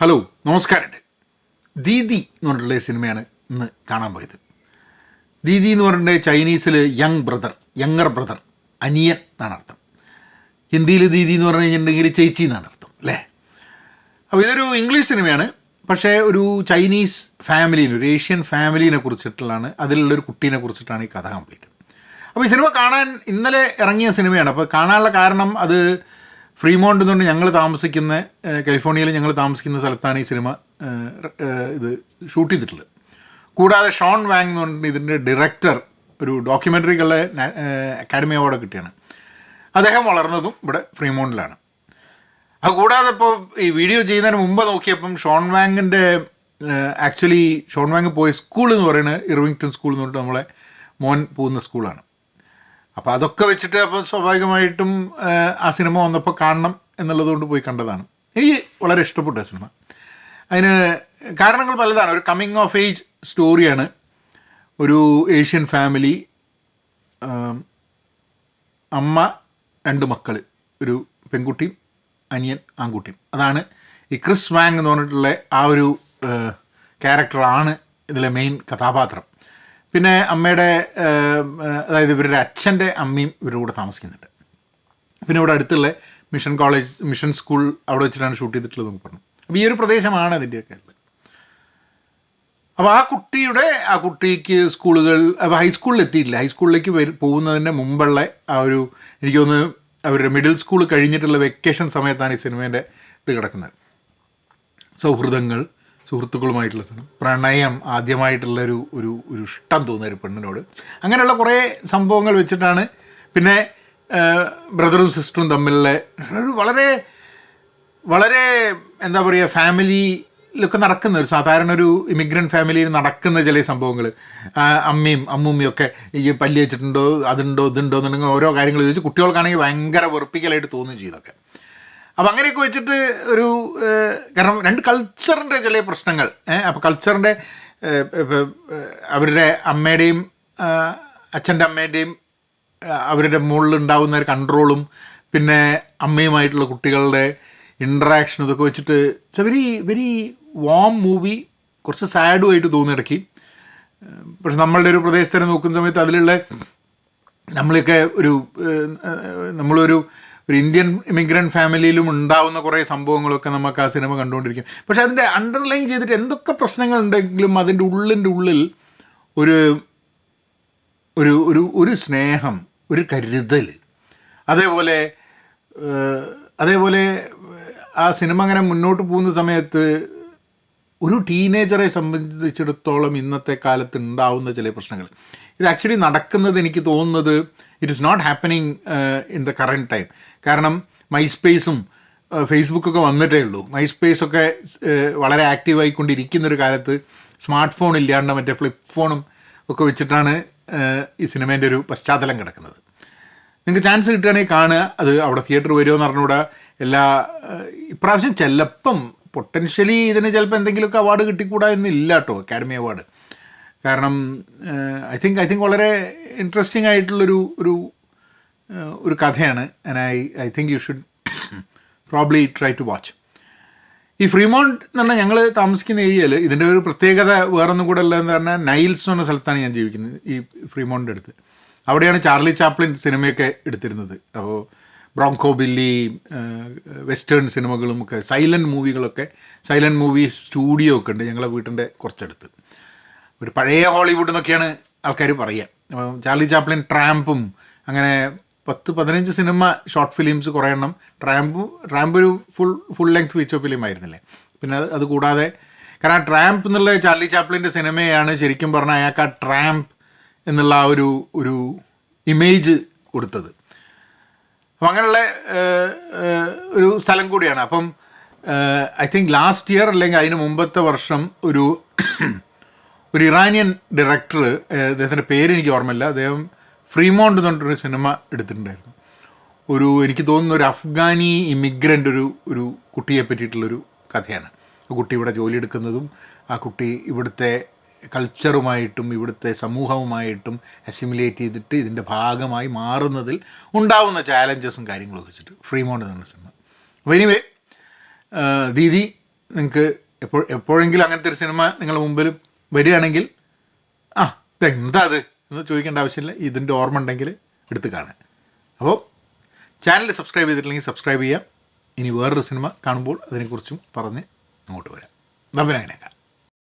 Hello, നമസ്കാരമുണ്ട്. ദീദി എന്ന് പറഞ്ഞിട്ടുള്ള സിനിമയാണ് ഇന്ന് കാണാൻ പോയത്. ദീദി എന്ന് പറഞ്ഞിട്ടുണ്ടെങ്കിൽ ചൈനീസിൽ യങ്ങർ ബ്രദർ, അനിയൻ എന്നാണ് അർത്ഥം. ഹിന്ദിയിൽ ദീദി എന്ന് പറഞ്ഞു കഴിഞ്ഞിട്ടുണ്ടെങ്കിൽ ചേച്ചി എന്നാണ് അർത്ഥം, അല്ലേ? അപ്പോൾ ഇതൊരു ഇംഗ്ലീഷ് സിനിമയാണ്. പക്ഷേ ഒരു ചൈനീസ് ഫാമിലീനെ, ഒരു ഏഷ്യൻ ഫാമിലീനെ കുറിച്ചിട്ടുള്ളതാണ്. അതിലുള്ളൊരു കുട്ടീനെ കുറിച്ചിട്ടാണ് ഈ കഥ കംപ്ലീറ്റ്. അപ്പോൾ ഈ സിനിമ കാണാൻ ഇന്നലെ ഇറങ്ങിയ സിനിമയാണ്. അപ്പോൾ കാണാനുള്ള കാരണം അത് ഫ്രീമോണ്ട് എന്നുകൊണ്ട് ഞങ്ങൾ താമസിക്കുന്ന കാലിഫോർണിയയിൽ ഞങ്ങൾ താമസിക്കുന്ന സ്ഥലത്താണ് ഈ സിനിമ ഇത് ഷൂട്ട് ചെയ്തിട്ടുള്ളത്. കൂടാതെ ഷോൺ വാങ് എന്ന് പറഞ്ഞിട്ട് ഇതിൻ്റെ ഡയറക്ടർ, ഒരു ഡോക്യുമെൻ്ററികളുടെ അക്കാഡമി അവാർഡ് കിട്ടിയാണ്. അദ്ദേഹം വളർന്നതും ഇവിടെ ഫ്രീമോണ്ടിലാണ്. അതുകൂടാതെ ഇപ്പോൾ ഈ വീഡിയോ ചെയ്യുന്നതിന് മുമ്പ് നോക്കിയപ്പം ഷോൺ വാങ്ങിൻ്റെ ആക്ച്വലി ഷോൺ വാങ് പോയ സ്കൂൾ എന്ന് പറയുന്നത് ഇർവിങ്ടൺ സ്കൂൾ എന്ന് പറഞ്ഞിട്ട് നമ്മളെ മോൻ പോകുന്ന സ്കൂളാണ്. അപ്പോൾ അതൊക്കെ വെച്ചിട്ട് അപ്പോൾ സ്വാഭാവികമായിട്ടും ആ സിനിമ വന്നപ്പോൾ കാണണം എന്നുള്ളതുകൊണ്ട് പോയി കണ്ടതാണ്. എനിക്ക് വളരെ ഇഷ്ടപ്പെട്ടു ആ സിനിമ. അതിന് കാരണങ്ങൾ പലതാണ്. ഒരു കമ്മിങ് ഓഫ് ഏജ് സ്റ്റോറിയാണ്. ഒരു ഏഷ്യൻ ഫാമിലി, അമ്മ, 2 മക്കൾ, ഒരു പെൺകുട്ടിയും അനിയൻ ആൺകുട്ടിയും. അതാണ് ഈ ക്രിസ് വാങ് എന്ന് പറഞ്ഞിട്ടുള്ള ആ ഒരു ക്യാരക്ടറാണ് ഇതിലെ മെയിൻ കഥാപാത്രം. പിന്നെ അമ്മയുടെ, അതായത് ഇവരുടെ അച്ഛൻ്റെ അമ്മയും ഇവരുടെ കൂടെ താമസിക്കുന്നുണ്ട്. പിന്നെ ഇവിടെ അടുത്തുള്ള മിഷൻ സ്കൂൾ അവിടെ വെച്ചിട്ടാണ് ഷൂട്ട് ചെയ്തിട്ടുള്ളത് എന്ന് പറഞ്ഞു. അപ്പോൾ ഈ ഒരു പ്രദേശമാണ് അതിൻ്റെയൊക്കെ ഉള്ളത്. അപ്പോൾ ആ കുട്ടിക്ക് സ്കൂളുകൾ, അപ്പോൾ ഹൈസ്കൂളിൽ എത്തിയിട്ടില്ല. ഹൈസ്കൂളിലേക്ക് പോകുന്നതിൻ്റെ മുമ്പുള്ള ആ ഒരു, എനിക്ക് തോന്നുന്നു അവരുടെ മിഡിൽ സ്കൂൾ കഴിഞ്ഞിട്ടുള്ള വെക്കേഷൻ സമയത്താണ് ഈ സിനിമേൻ്റെ ഇത് കിടക്കുന്നത്. സുഹൃത്തുക്കളുമായിട്ടുള്ള സ്ഥലം, പ്രണയം, ആദ്യമായിട്ടുള്ളൊരു ഒരു ഒരു ഇഷ്ടം തോന്നുന്ന ഒരു പെണ്ണിനോട്, അങ്ങനെയുള്ള കുറേ സംഭവങ്ങൾ വെച്ചിട്ടാണ്. പിന്നെ ബ്രദറും സിസ്റ്ററും തമ്മിലുള്ള ഒരു വളരെ വളരെ എന്താ പറയുക, ഫാമിലിയിലൊക്കെ നടക്കുന്ന ഒരു സാധാരണ ഒരു ഇമിഗ്രൻ്റ് ഫാമിലിയിൽ നടക്കുന്ന ചില സംഭവങ്ങൾ, അമ്മൂമ്മയൊക്കെ ഈ പല്ലി വെച്ചിട്ടുണ്ടോ, അതുണ്ടോ ഇതുണ്ടോ എന്നുണ്ടെങ്കിൽ ഓരോ കാര്യങ്ങൾ ചോദിച്ച് കുട്ടികൾക്കാണെങ്കിൽ ഭയങ്കര വെറുപ്പിക്കലായിട്ട് തോന്നുകയും ചെയ്തൊക്കെ. അപ്പം അങ്ങനെയൊക്കെ വെച്ചിട്ട് ഒരു, കാരണം 2 കൾച്ചറിൻ്റെ ചില പ്രശ്നങ്ങൾ. അപ്പോൾ കൾച്ചറിൻ്റെ അവരുടെ അമ്മയുടെയും അച്ഛൻ്റെ അമ്മേൻ്റെയും അവരുടെ മുകളിലുണ്ടാകുന്ന ഒരു കൺട്രോളും പിന്നെ അമ്മയുമായിട്ടുള്ള കുട്ടികളുടെ ഇൻട്രാക്ഷൻ, ഇതൊക്കെ വെച്ചിട്ട് വെരി വെരി വാം മൂവി. കുറച്ച് സാഡുമായിട്ട് തോന്നിയിടയ്ക്ക്. പക്ഷെ നമ്മളുടെ ഒരു പ്രദേശത്തിനെ നോക്കുന്ന സമയത്ത് അതിലുള്ള നമ്മളൊക്കെ നമ്മളൊരു ഇന്ത്യൻ ഇമിഗ്രൻ്റ് ഫാമിലിയിലും ഉണ്ടാവുന്ന കുറേ സംഭവങ്ങളൊക്കെ നമുക്ക് ആ സിനിമ കണ്ടുകൊണ്ടിരിക്കും. പക്ഷെ അതിൻ്റെ അണ്ടർലൈൻ ചെയ്തിട്ട് എന്തൊക്കെ പ്രശ്നങ്ങളുണ്ടെങ്കിലും അതിൻ്റെ ഉള്ളിൽ ഒരു ഒരു ഒരു ഒരു സ്നേഹം, ഒരു കരുതൽ, അതേപോലെ ആ സിനിമ അങ്ങനെ മുന്നോട്ട് പോകുന്ന സമയത്ത് ഒരു ടീനേജറെ സംബന്ധിച്ചിടത്തോളം ഇന്നത്തെ കാലത്ത് ഉണ്ടാവുന്ന ചില പ്രശ്നങ്ങൾ, ഇത് ആക്ച്വലി നടക്കുന്നത് എനിക്ക് തോന്നുന്നത് it is not happening in the current time. കാരണം മൈസ്പേസും ഫേസ്ബുക്കൊക്കെ വന്നിട്ടേ ഉള്ളൂ. മൈസ്പേസൊക്കെ വളരെ ആക്റ്റീവായിക്കൊണ്ടിരിക്കുന്നൊരു കാലത്ത് സ്മാർട്ട് ഫോൺ ഇല്ലാണ്ട് മറ്റേ ഫ്ലിപ്പ് ഫോണും ഒക്കെ വെച്ചിട്ടാണ് ഈ സിനിമേൻ്റെ ഒരു പശ്ചാത്തലം കിടക്കുന്നത്. നിങ്ങൾക്ക് ചാൻസ് കിട്ടുകയാണെങ്കിൽ കാണുക. അത് അവിടെ തിയേറ്റർ വരുമോ എന്ന് പറഞ്ഞുകൂടാ. ഇപ്രാവശ്യം ചിലപ്പം പൊട്ടൻഷ്യലി ഇതിന് ചിലപ്പോൾ എന്തെങ്കിലുമൊക്കെ അവാർഡ് കിട്ടിക്കൂടാ എന്നില്ല കേട്ടോ, അക്കാഡമി അവാർഡ്. കാരണം ഐ തിങ്ക് വളരെ ഇൻട്രസ്റ്റിംഗ് ആയിട്ടുള്ളൊരു ഒരു കഥയാണ്. And I think you should probably try to watch. ഈ ഫ്രീമോണ്ട് എന്ന് പറഞ്ഞാൽ ഞങ്ങൾ താമസിക്കുന്ന ഏരിയയിൽ ഇതിൻ്റെ ഒരു പ്രത്യേകത വേറൊന്നും കൂടെ ഉള്ളതെന്ന് പറഞ്ഞാൽ നൈൽസ് എന്ന് പറഞ്ഞ സ്ഥലത്താണ് ഞാൻ ജീവിക്കുന്നത്, ഈ ഫ്രീമോണ്ടിൻ്റെ അടുത്ത്. അവിടെയാണ് ചാർലി ചാപ്ലിൻ സിനിമയൊക്കെ എടുത്തിരുന്നത്. അപ്പോൾ ബ്രോങ്കോ ബില്ലി, വെസ്റ്റേൺ സിനിമകളും ഒക്കെ, സൈലൻറ്റ് മൂവി സ്റ്റുഡിയോ ഒക്കെ ഉണ്ട് ഞങ്ങളെ വീട്ടിൻ്റെ കുറച്ചടുത്ത്. ഒരു പഴയ ഹോളിവുഡ് എന്നൊക്കെയാണ് ആൾക്കാർ പറയുക. അപ്പം ചാർലി ചാപ്ലിൻ ട്രാമ്പും അങ്ങനെ 10-15 സിനിമ ഷോർട്ട് ഫിലിംസ് കുറേ എണ്ണം. ട്രാമ്പ് ഒരു ഫുൾ ലെങ്ത് ഫീച്ചർ ഫിലിം ആയിരുന്നില്ലേ. പിന്നെ അത് കൂടാതെ, കാരണം ആ ട്രാമ്പ് എന്നുള്ള ചാർലി ചാപ്ലിൻ്റെ സിനിമയാണ് ശരിക്കും പറഞ്ഞാൽ അയാൾക്ക് ആ ട്രാമ്പ് എന്നുള്ള ആ ഒരു ഇമേജ് കൊടുത്തത്. അപ്പം അങ്ങനെയുള്ള ഒരു സ്ഥലം കൂടിയാണ്. അപ്പം ഐ തിങ്ക് ലാസ്റ്റ് ഇയർ അല്ലെങ്കിൽ അതിന് മുമ്പത്തെ വർഷം ഒരു ഇറാനിയൻ ഡയറക്ടർ, അദ്ദേഹത്തിൻ്റെ പേരെനിക്ക് ഓർമ്മയില്ല, അദ്ദേഹം ഫ്രീമോണ്ട് എന്ന് പറഞ്ഞിട്ടൊരു സിനിമ എടുത്തിട്ടുണ്ടായിരുന്നു. എനിക്ക് തോന്നുന്ന ഒരു അഫ്ഗാനി ഇമിഗ്രൻ്റ് ഒരു കുട്ടിയെ പറ്റിയിട്ടുള്ളൊരു കഥയാണ്. ആ കുട്ടി ഇവിടെ ജോലി എടുക്കുന്നതും ആ കുട്ടി ഇവിടുത്തെ കൾച്ചറുമായിട്ടും ഇവിടുത്തെ സമൂഹവുമായിട്ടും അസിമുലേറ്റ് ചെയ്തിട്ട് ഇതിൻ്റെ ഭാഗമായി മാറുന്നതിൽ ഉണ്ടാവുന്ന ചാലഞ്ചസും കാര്യങ്ങളും വെച്ചിട്ട് ഫ്രീമോണ്ട് എന്ന് പറഞ്ഞ സിനിമ. അപ്പോൾ എനിവേ ദീദി നിങ്ങൾക്ക് എപ്പോഴെങ്കിലും അങ്ങനത്തെ ഒരു സിനിമ നിങ്ങളുടെ മുമ്പിൽ വരികയാണെങ്കിൽ ഇതെന്താ അത് എന്ന് ചോദിക്കേണ്ട ആവശ്യമില്ല, ഇതിൻ്റെ ഓർമ്മ ഉണ്ടെങ്കിൽ എടുത്ത് കാണുക. അപ്പോൾ ചാനൽ സബ്സ്ക്രൈബ് ചെയ്തിട്ടില്ലെങ്കിൽ സബ്സ്ക്രൈബ് ചെയ്യാം. ഇനി വേറൊരു സിനിമ കാണുമ്പോൾ അതിനെക്കുറിച്ചും പറഞ്ഞ് അങ്ങോട്ട് വരാം. നമ്പനങ്ങനെയൊക്കെ.